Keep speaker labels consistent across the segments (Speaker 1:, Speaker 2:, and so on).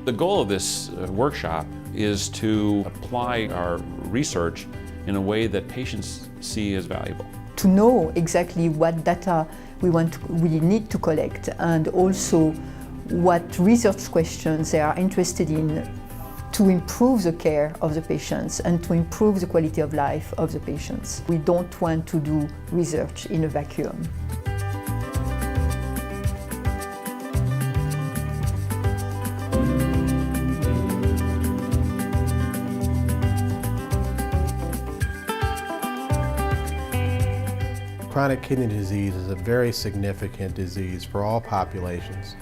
Speaker 1: The goal of this workshop is to apply our research in a way that patients see as valuable.
Speaker 2: To know exactly what data we need to collect, and also what research questions they are interested in to improve the care of the patients and to improve the quality of life of the patients. We don't want to do research in a vacuum.
Speaker 3: Chronic kidney disease is a very significant disease for all populations.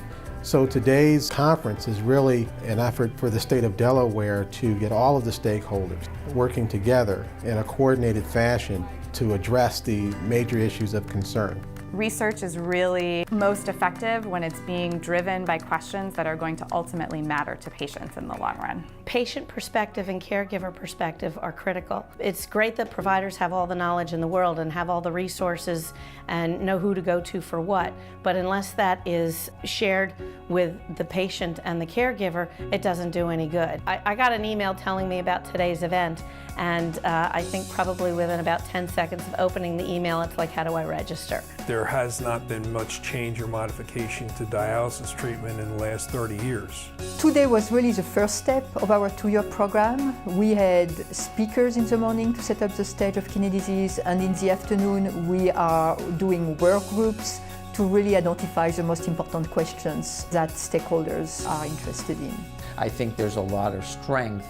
Speaker 3: So today's conference is really an effort for the state of Delaware to get all of the stakeholders working together in a coordinated fashion to address the major issues of concern.
Speaker 4: Research is really most effective when it's being driven by questions that are going to ultimately matter to patients in the long run.
Speaker 5: Patient perspective and caregiver perspective are critical. It's great that providers have all the knowledge in the world and have all the resources and know who to go to for what, but unless that is shared with the patient and the caregiver, it doesn't do any good. I got an email telling me about today's event, and I think probably within about 10 seconds of opening the email, it's like, how do I register?
Speaker 6: There has not been much change or modification to dialysis treatment in the last 30 years.
Speaker 2: Today was really the first step of our 2-year program. We had speakers in the morning to set up the stage of kidney disease, and in the afternoon we are doing work groups to really identify the most important questions that stakeholders are interested in.
Speaker 7: I think there's a lot of strength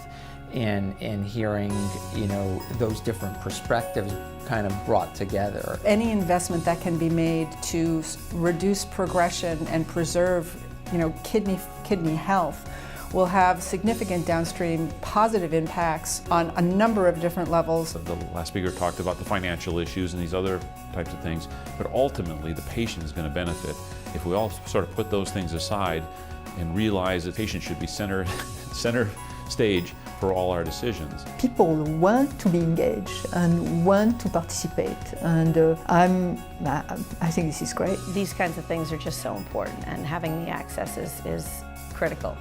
Speaker 7: in hearing, those different perspectives kind of brought together.
Speaker 8: Any investment that can be made to reduce progression and preserve, kidney health will have significant downstream positive impacts on a number of different levels.
Speaker 1: The last speaker talked about the financial issues and these other types of things, but ultimately the patient is going to benefit if we all sort of put those things aside and realize that patients should be center stage for all our decisions.
Speaker 2: People want to be engaged and want to participate, and I think this is great.
Speaker 5: These kinds of things are just so important, and having the access is critical.